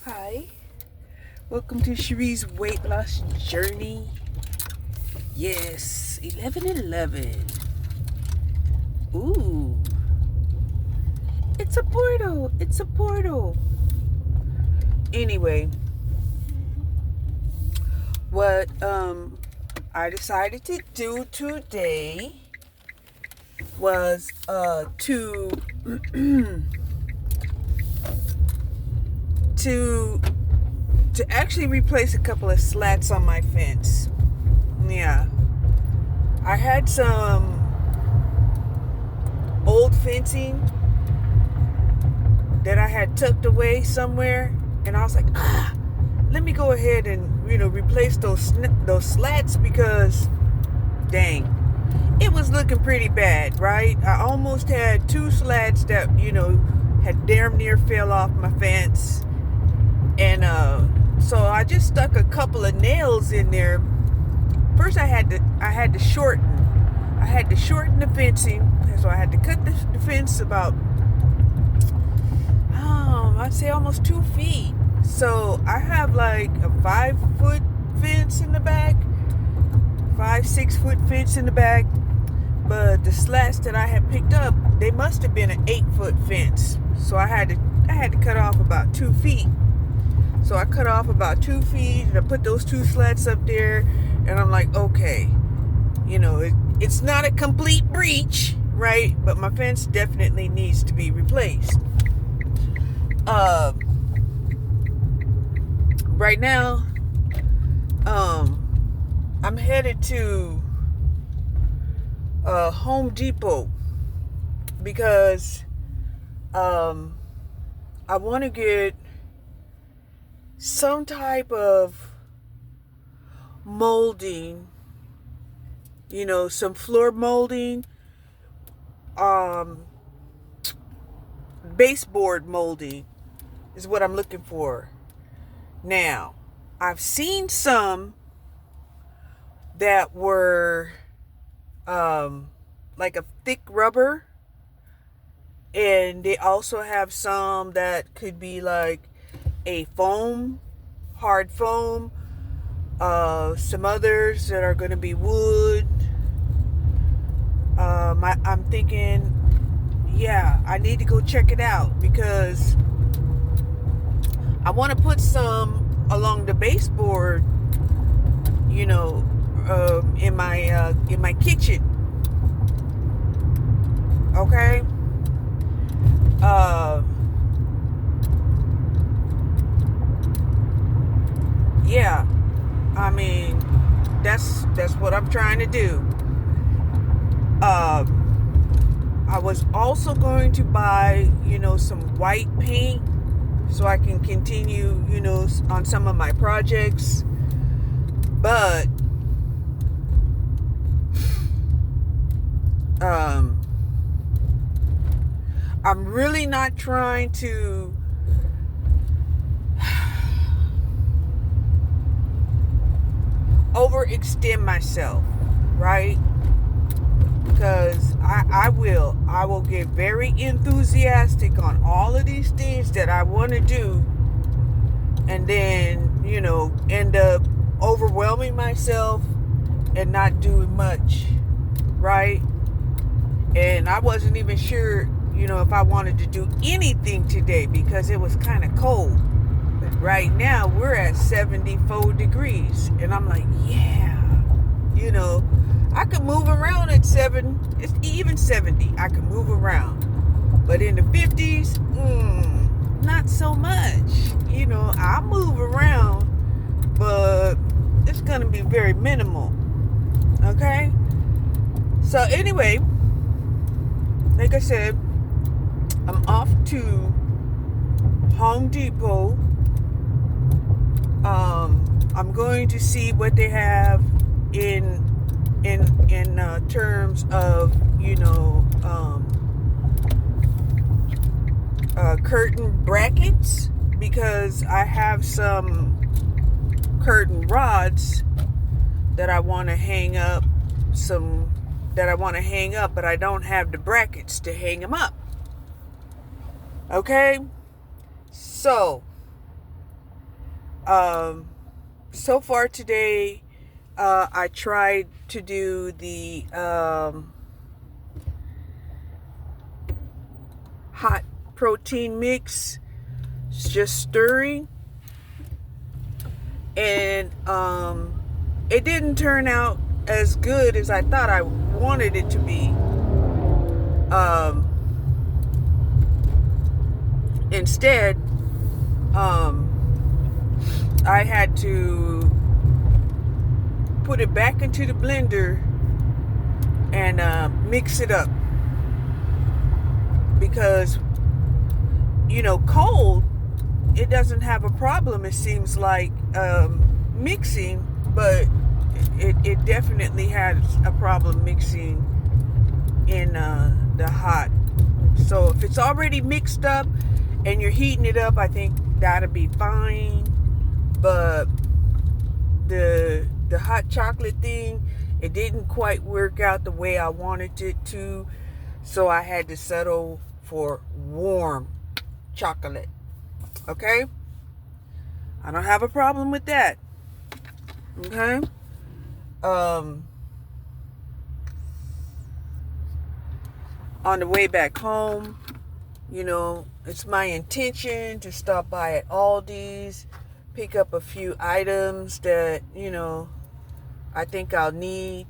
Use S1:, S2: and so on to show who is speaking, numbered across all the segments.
S1: Hi, welcome to Cherie's weight loss journey. Yes, 11:11. Ooh, it's a portal. It's a portal. Anyway, what I decided to do today was to to actually replace a couple of slats on my fence. Yeah, I had some old fencing that I had tucked away somewhere, and I was like, let me go ahead and replace those slats because, dang, it was looking pretty bad, right? I almost had two slats that had damn near fell off my fence, and so I just stuck a couple of nails in there. First, I had to shorten the fencing, so I had to cut the fence about I'd say almost 2 feet. So I have like a 5-foot fence in the back, 5-6-foot fence in the back. But the slats that I had picked up, they must have been an 8-foot fence. So I had to cut off about 2 feet. So I cut off about 2 feet, and I put those two slats up there, and I'm like, okay, it's not a complete breach, right? But my fence definitely needs to be replaced. Right now, I'm headed to Home Depot because I want to get some type of molding, some floor molding, baseboard molding is what I'm looking for. Now, I've seen some that were like a thick rubber, and they also have some that could be like a foam, hard foam, some others that are going to be wood. I'm thinking, yeah, I need to go check it out because I want to put some along the baseboard, in my kitchen. Okay. Yeah. I mean, that's what I'm trying to do. I was also going to buy, some white paint so I can continue, on some of my projects. But I'm really not trying to overextend myself, right? Because I will get very enthusiastic on all of these things that I want to do, and then end up overwhelming myself and not doing much, right? And I wasn't even sure if I wanted to do anything today because it was kind of cold. But right now we're at 74 degrees, and I'm like, yeah, I could move around at 7, it's even 70. I could move around. But in the 50s, not so much. I'll move around, but it's going to be very minimal. Okay? So anyway, like I said, I'm off to Home Depot. I'm going to see what they have in terms of curtain brackets, because I have some curtain rods that I want to hang up, but I don't have the brackets to hang them up. Okay, so So far today, I tried to do the hot protein mix. It's just stirring, and it didn't turn out as good as I thought I wanted it to be. Instead, I had to put it back into the blender and mix it up, because cold, it doesn't have a problem, it seems like, mixing, but it definitely has a problem mixing in the hot. So if it's already mixed up and you're heating it up, I think that'll be fine. But the hot chocolate thing, it didn't quite work out the way I wanted it to, so I had to settle for warm chocolate. Okay? I don't have a problem with that. Okay? On the way back home, it's my intention to stop by at Aldi's, pick up a few items that, I think I'll need.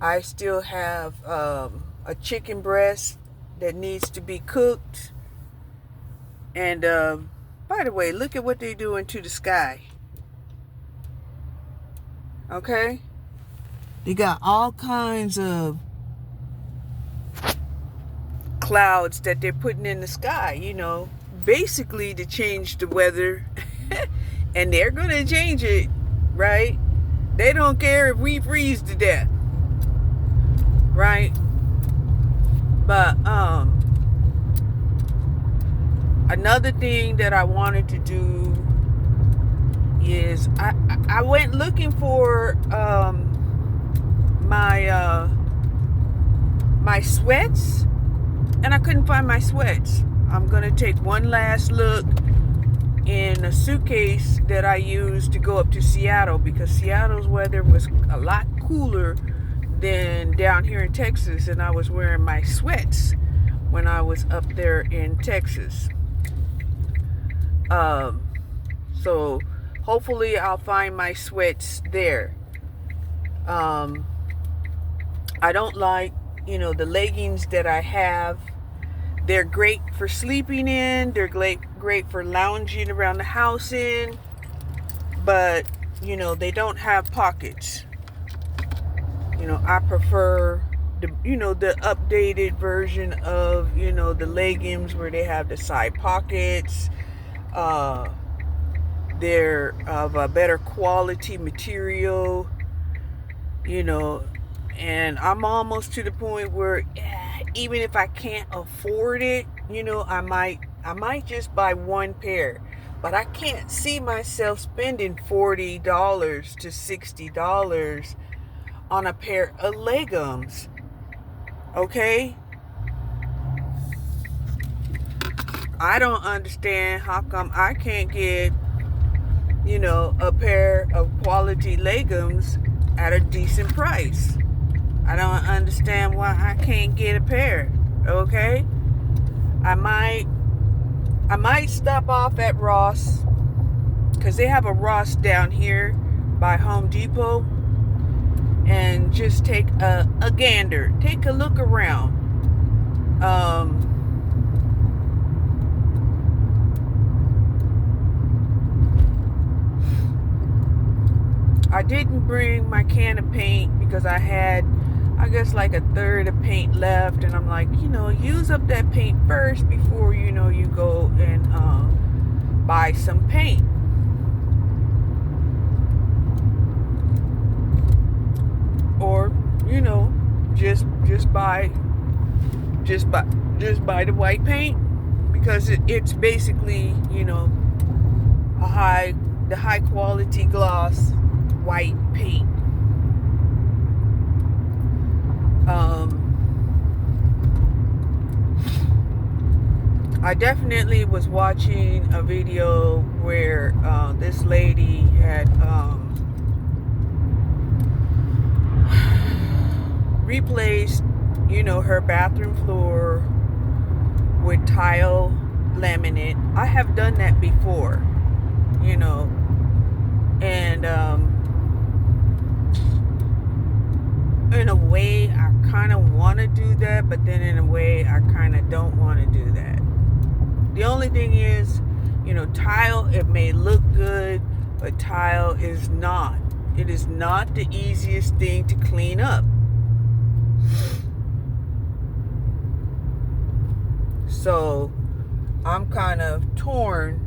S1: I still have a chicken breast that needs to be cooked. And by the way, look at what they're doing to the sky. Okay? They got all kinds of clouds that they're putting in the sky, basically to change the weather. And they're going to change it, right? They don't care if we freeze to death, right? But another thing that I wanted to do is I went looking for my sweats, and I couldn't find my sweats. I'm gonna take one last look in a suitcase that I used to go up to Seattle, because Seattle's weather was a lot cooler than down here in Texas, and I was wearing my sweats when I was up there in Texas. So hopefully I'll find my sweats there. I don't like, the leggings that I have. They're great for sleeping in. They're great for lounging around the house in. But, they don't have pockets. I prefer the updated version of, the leggings where they have the side pockets. They're of a better quality material, and I'm almost to the point where even if I can't afford it, I might just buy one pair. But I can't see myself spending $40 to $60 on a pair of leggings. Okay? I don't understand how come I can't get, a pair of quality leggings at a decent price. I don't understand why I can't get a pair. Okay? I might stop off at Ross, because they have a Ross down here by Home Depot, and just take a gander, take a look around. I didn't bring my can of paint because I had, I guess, like a third of paint left, and I'm like, use up that paint first before you go and buy some paint. Or just buy the white paint, because it's basically the high quality gloss white paint. I definitely was watching a video where this lady had replaced, her bathroom floor with tile laminate. I have done that before, and in a way I kind of want to do that, but then in a way I kind of don't want to do that. The only thing is, tile, it may look good, but tile is not. It is not the easiest thing to clean up. So I'm kind of torn,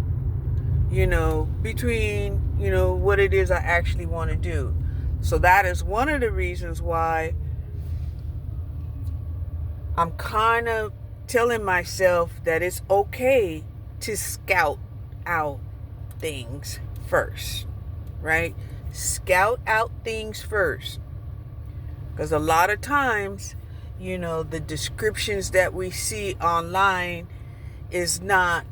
S1: between, what it is I actually want to do. So that is one of the reasons why I'm kind of telling myself that it's okay to scout out things first, right? Scout out things first. Because a lot of times, the descriptions that we see online is not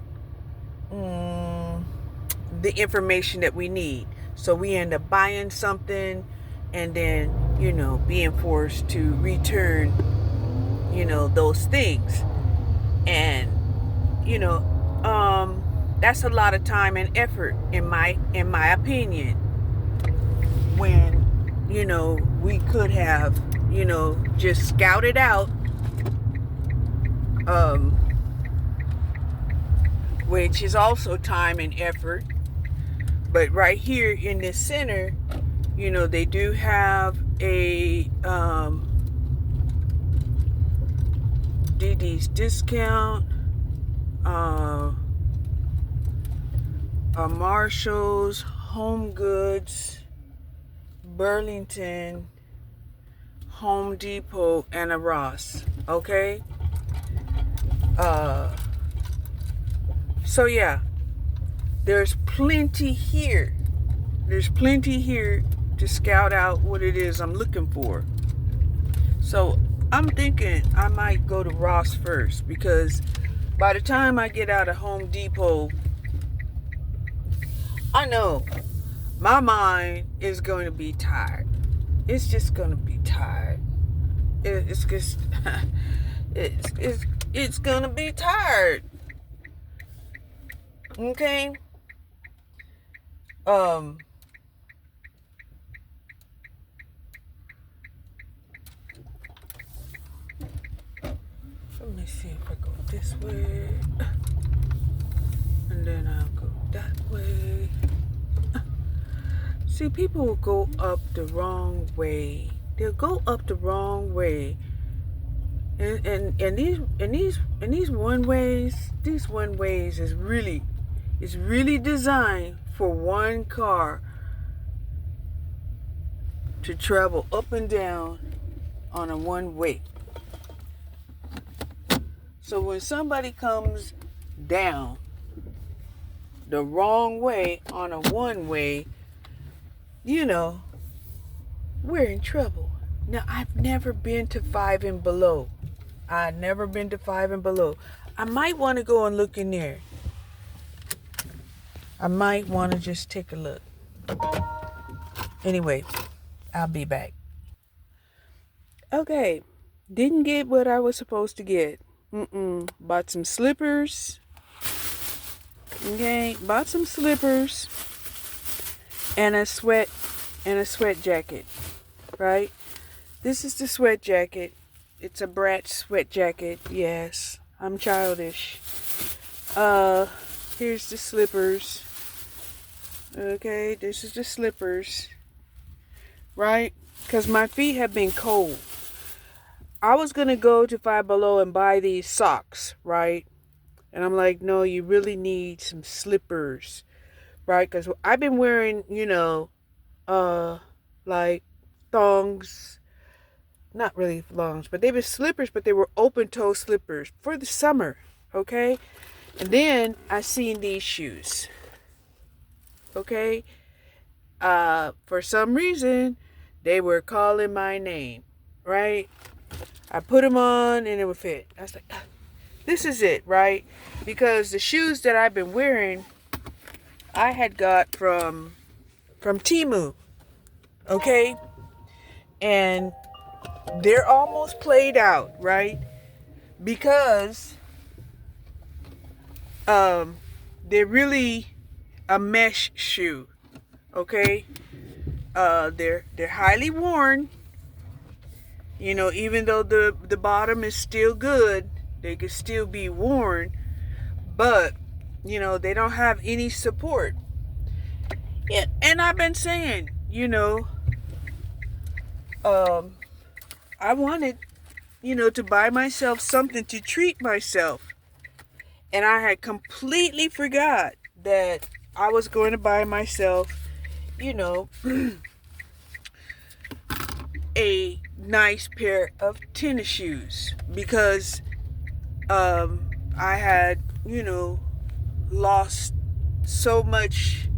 S1: the information that we need. So we end up buying something and then, being forced to return, those things. And, that's a lot of time and effort in my opinion, when, we could have, just scouted out, which is also time and effort. But right here in this center, they do have a DD's discount, Marshall's, Home Goods, Burlington, Home Depot, and a Ross. Okay? So yeah, there's plenty here. There's plenty here to scout out what it is I'm looking for. So I'm thinking I might go to Ross first, because by the time I get out of Home Depot, I know my mind is going to be tired. It's just going to be tired. It's just it's going to be tired. Okay? Let me see if I go this way, and then I'll go that way. See, people will go up the wrong way. They'll go up the wrong way, and these one ways is really designed for one car to travel up and down on a one way. So when somebody comes down the wrong way on a one way, we're in trouble. Now, I've never been to Five and Below. I might want to go and look in there. I might want to just take a look. Anyway, I'll be back. Okay, didn't get what I was supposed to get. Bought some slippers. Okay, bought some slippers and a sweat jacket. Right? This is the sweat jacket. It's a Brat sweat jacket. Yes, I'm childish. Here's the slippers. Okay, this is the slippers. Right? Because my feet have been cold. I was going to go to Five Below and buy these socks, right? And I'm like, no, you really need some slippers, right? Because I've been wearing, like thongs. Not really thongs, but they were slippers, but they were open-toe slippers for the summer, okay? And then I seen these shoes, okay? For some reason, they were calling my name, right? I put them on and it would fit. I was like, this is it, right? Because the shoes that I've been wearing, I had got from Temu, okay? And they're almost played out, right? Because they're really a mesh shoe, okay? They're highly worn. You know, even though the bottom is still good, they could still be worn, but you know, they don't have any support. Yeah, and I've been saying, you know, I wanted, you know, to buy myself something to treat myself. And I had completely forgot that I was going to buy myself, you know, a nice pair of tennis shoes, because I had, you know, lost so much.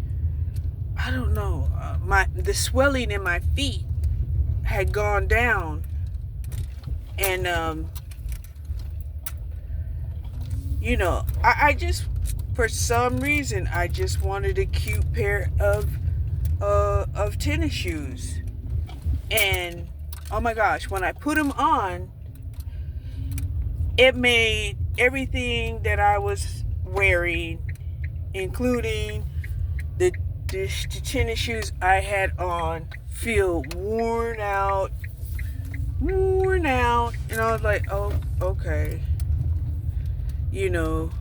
S1: I don't know, the swelling in my feet had gone down, and you know, I just, for some reason, I just wanted a cute pair of tennis shoes. And oh my gosh, when I put them on, it made everything that I was wearing, including the tennis shoes I had on, feel worn out. And I was like, oh, okay. You know,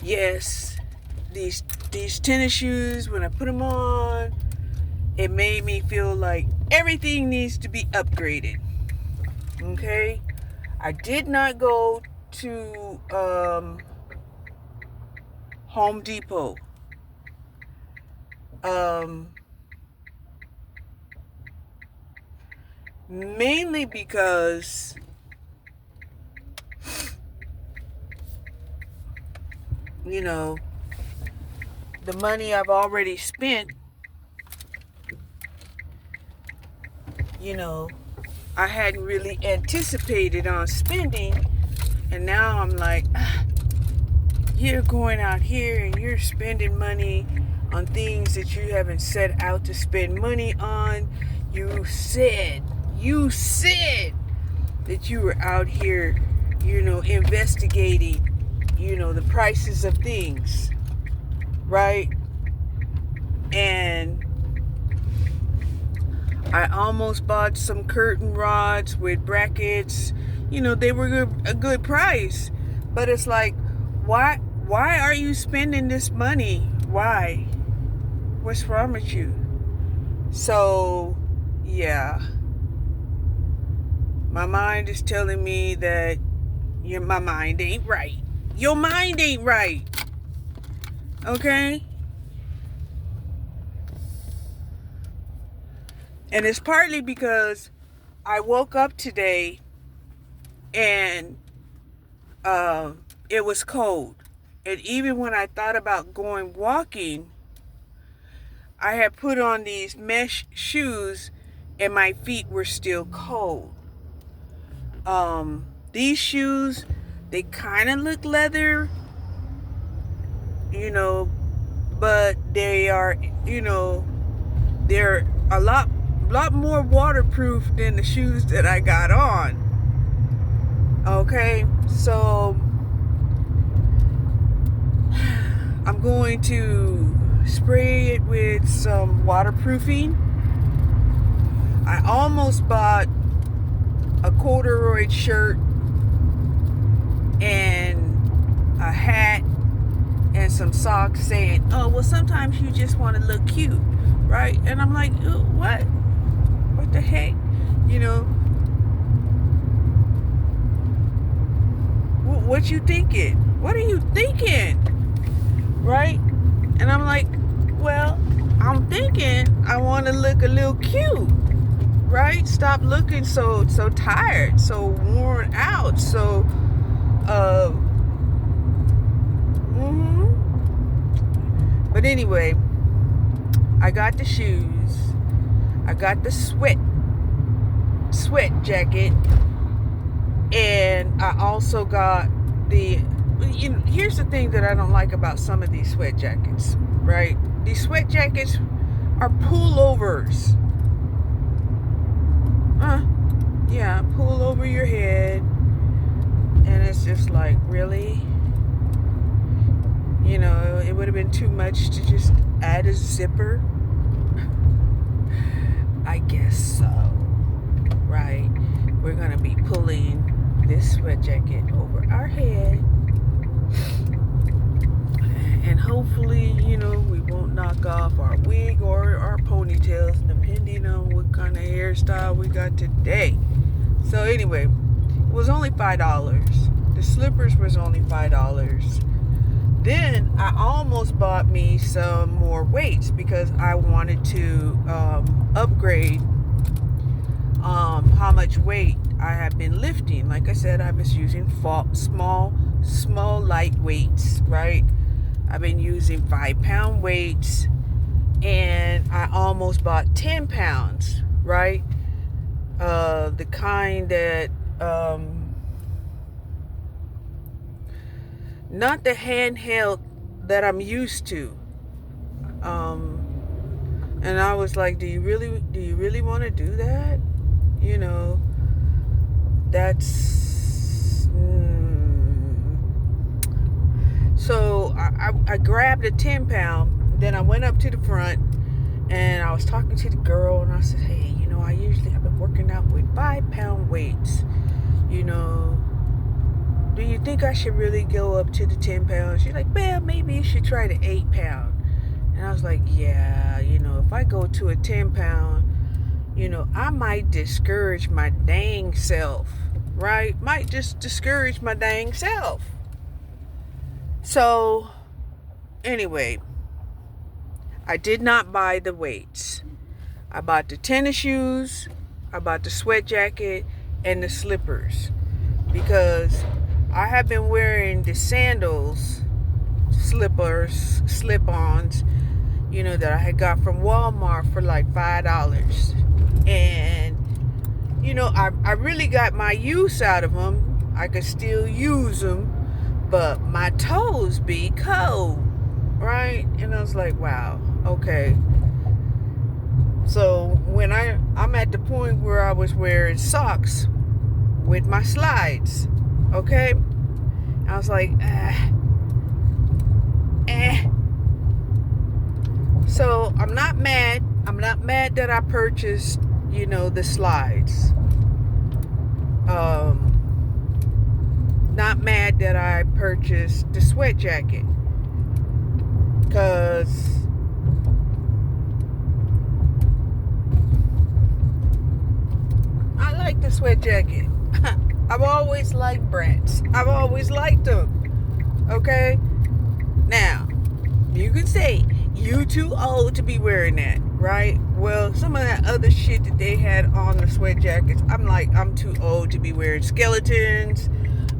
S1: yes, these tennis shoes, when I put them on, it made me feel like everything needs to be upgraded. Okay? I did not go to Home Depot. Mainly because you know, the money I've already spent, you know, I hadn't really anticipated on spending, and now I'm like, you're going out here and you're spending money on things that you haven't set out to spend money on. You said that you were out here, you know, investigating, you know, the prices of things, right? And I almost bought some curtain rods with brackets. You know, they were a good price, but it's like, why are you spending this money? Why? What's wrong with you? So yeah, my mind is telling me that my mind ain't right. Your mind ain't right. Okay? And it's partly because I woke up today and it was cold. And even when I thought about going walking, I had put on these mesh shoes and my feet were still cold. These shoes, they kind of look leather, you know, but they are, you know, they're a lot more waterproof than the shoes that I got on. Okay, so I'm going to spray it with some waterproofing. I almost bought a corduroy shirt and a hat and some socks saying, oh, well, sometimes you just want to look cute, right? And I'm like, what the heck, you know, what you thinking? What are you thinking, right? And I'm like, well, I'm thinking I want to look a little cute, right? Stop looking so tired, so worn out, so But anyway, I got the shoes, I got the sweat jacket, And I also got here's the thing that I don't like about some of these sweat jackets, right? These sweat jackets are pullovers. Yeah, pull over your head. And it's just like, really? It would have been too much to just add a zipper. I guess so. Right? We're going to be pulling this sweat jacket over our head. And hopefully, we won't knock off our wig or our ponytails, depending on what kind of hairstyle we got today. So anyway, it was only $5. The slippers was only $5. Then I almost bought me some more weights because I wanted to upgrade how much weight I have been lifting. Like I said, I was using small light weights, right? I've been using 5-pound weights, and I almost bought 10 pounds, right? The kind that not the handheld that I'm used to. And I was like, do you really want to do that? That's so I grabbed a 10-pound. Then I went up to the front and I was talking to the girl, and I said, hey, I've been working out with 5-pound weights. Do you think I should really go up to the 10 pounds? She's like, well, maybe you should try the 8-pound. And I was like, yeah, if I go to a 10-pound, I might discourage my dang self, right? Might just discourage my dang self. So, anyway, I did not buy the weights. I bought the tennis shoes, I bought the sweat jacket, and the slippers. Because I have been wearing the sandals, slippers, slip-ons, that I had got from Walmart for like $5. And, I really got my use out of them. I could still use them, but my toes be cold, right? And I was like, wow, okay. So when I'm at the point where I was wearing socks with my slides, okay? I was like, So I'm not mad. I'm not mad that I purchased, the slides. Not mad that I purchased the sweat jacket. Because I like the sweat jacket. I've always liked brands. I've always liked them. Okay? Now, you can say, you too old to be wearing that, right? Well, some of that other shit that they had on the sweat jackets, I'm like, I'm too old to be wearing skeletons.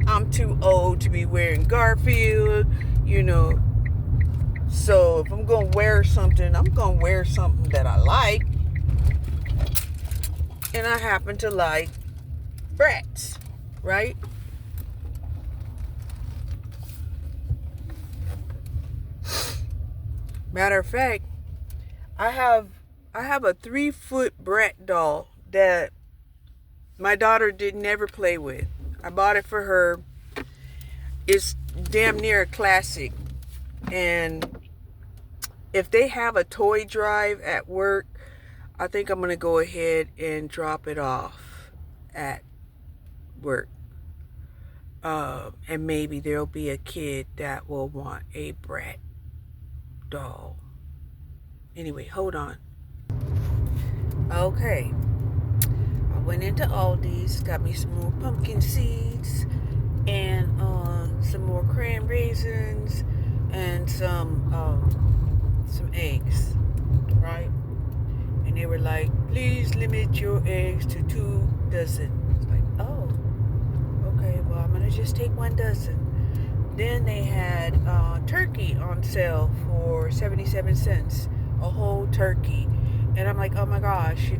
S1: I'm too old to be wearing Garfield, So if I'm going to wear something, I'm going to wear something that I like. And I happen to like Bratz, right? Matter of fact, I have a 3-foot Brat doll that my daughter did never play with. I bought it for her. It's damn near a classic. And if they have a toy drive at work, I think I'm going to go ahead and drop it off at work. And maybe there'll be a kid that will want a Brat doll. Anyway, hold on. Okay. I went into Aldi's, got me some more pumpkin seeds and some more cran raisins and some eggs, right? And they were like, please limit your eggs to 2 dozen. It's like, oh, okay, well, I'm gonna just take 1 dozen. Then they had turkey on sale for 77 cents, a whole turkey. And I'm like, oh my gosh,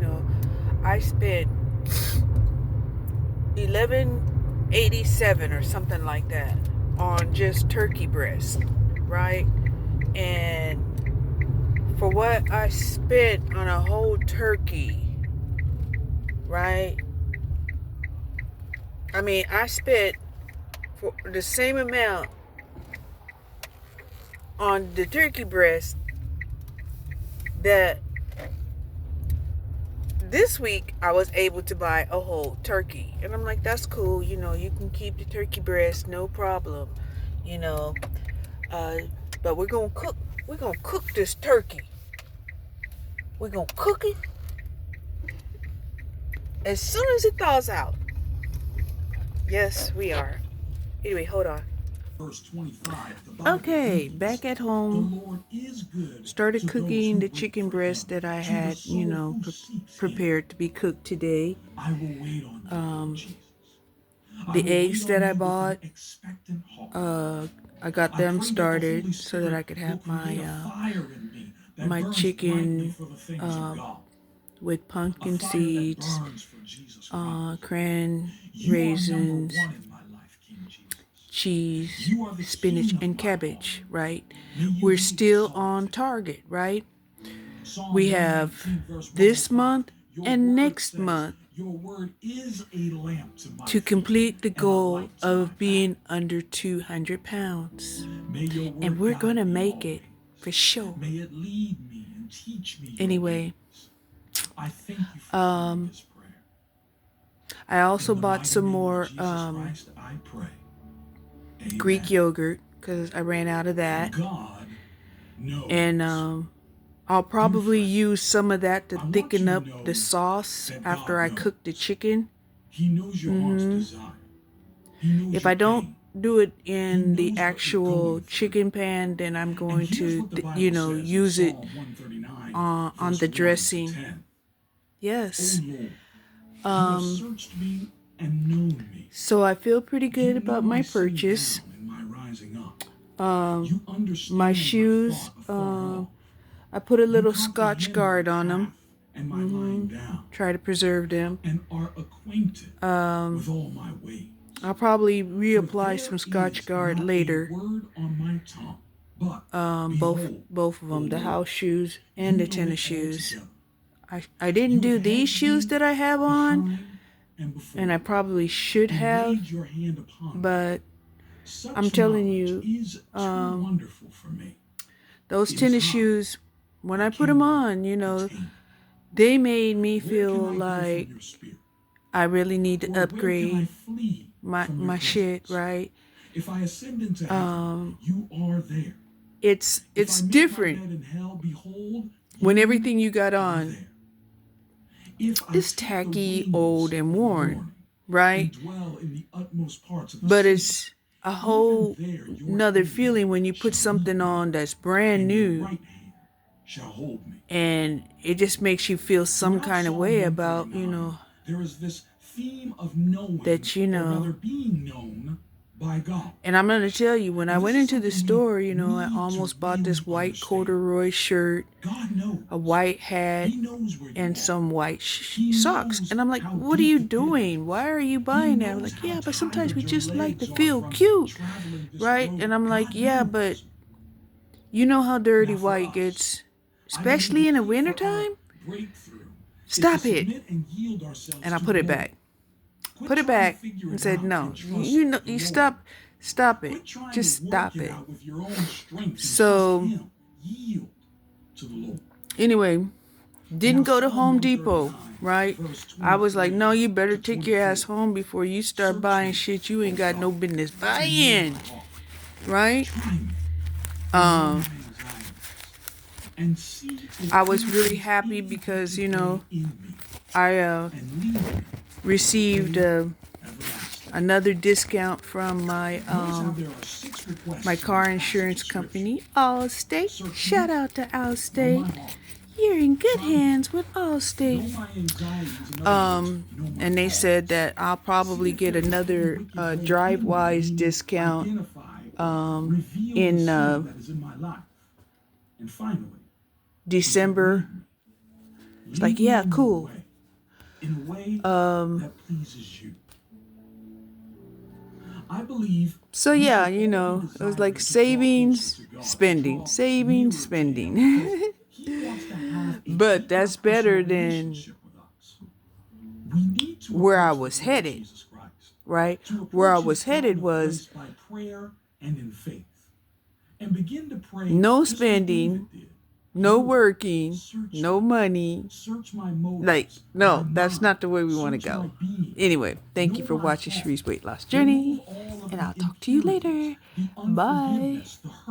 S1: I spent $11 $87 or something like that on just turkey breast, right? And for what I spent on a whole turkey, right? I mean, I spent for the same amount on the turkey breast that this week I was able to buy a whole turkey. And I'm like, that's cool. You know, you can keep the turkey breast, no problem. You know, but we're going to cook. We're going to cook this turkey. We're going to cook it as soon as it thaws out. Yes, we are. Anyway, hold on. Verse 25. Okay, back at home. Started cooking the chicken breast that I had, you know, prepared to be cooked today. The eggs that I bought, I got them started so that I could have my chicken with pumpkin seeds, cran raisins, cheese, spinach, and cabbage, right? We're still on target, right? We have this month and next month to complete the goal of being under 200 pounds. And we're going to make it for sure. Anyway, I also bought some more Greek yogurt because I ran out of that. And I'll probably use some of that to thicken up the sauce after I cook the chicken. If I don't do it in the actual chicken pan, then I'm going to, you know, use it on the dressing. Yes. So I feel pretty good about my purchase. My shoes, I put a little Scotch Guard on them. Try to preserve them. I'll probably reapply some Scotch Guard later. Both of them, the house shoes and the tennis shoes. I didn't do these shoes that I have on, and I probably should have, but I'm telling you, those tennis shoes, when I put them on, you know, they made me feel like I really need to upgrade my shit, right? It's different when everything you got on is tacky, old, and worn, right? But it's a whole nother feeling when you put something on that's brand new, and it just makes you feel some kind of way about, you know, that, you know. And I'm going to tell you, when I went into the store, you know, I almost bought this white corduroy shirt, a white hat, and some white socks. And I'm like, what are you doing? Why are you buying that? I'm like, yeah, but sometimes we just like to feel cute, right? And I'm like, yeah, but you know how dirty white gets, especially in the wintertime? Stop it. And I put it back. Put it back and said, no, you know, you stop it. Just stop it. So, anyway, didn't go to Home Depot, right? I was like, no, you better take your ass home before you start buying shit you ain't got no business buying, right? I was really happy because, you know, I received another discount from my my car insurance company, Allstate. Shout out to Allstate. You're in good hands with Allstate. And they said that I'll probably get another DriveWise discount in December. It's like, yeah, cool.
S2: I believe
S1: So
S2: we
S1: yeah,
S2: should
S1: you
S2: all
S1: know,
S2: be
S1: it was
S2: desiring
S1: like
S2: to draw closer
S1: savings,
S2: to God,
S1: spending,
S2: draw
S1: savings,
S2: nearer to
S1: spending.
S2: Him, because He wants to have a
S1: But
S2: deeper
S1: that's
S2: personal
S1: better than
S2: relationship with us. We need to
S1: where I
S2: approach the
S1: was
S2: Lord
S1: headed,
S2: Jesus Christ.
S1: right?
S2: To
S1: Where I
S2: approach His
S1: was headed
S2: throne of
S1: was
S2: grace by prayer and in faith. And begin to pray
S1: no
S2: just like
S1: spending,
S2: David did.
S1: no
S2: Lord,
S1: working,
S2: search
S1: no
S2: me.
S1: money.
S2: Search my
S1: Like,
S2: motives, my
S1: no, that's
S2: mind.
S1: not the way we want to
S2: Search my
S1: go.
S2: being.
S1: Anyway, thank you
S2: Know
S1: for
S2: my
S1: watching
S2: heart.
S1: Shree's Weight Loss
S2: Remove
S1: Journey,
S2: all of
S1: and
S2: the
S1: I'll talk to you
S2: impurities,
S1: later.
S2: the
S1: Bye.
S2: unforgiveness, the hurt.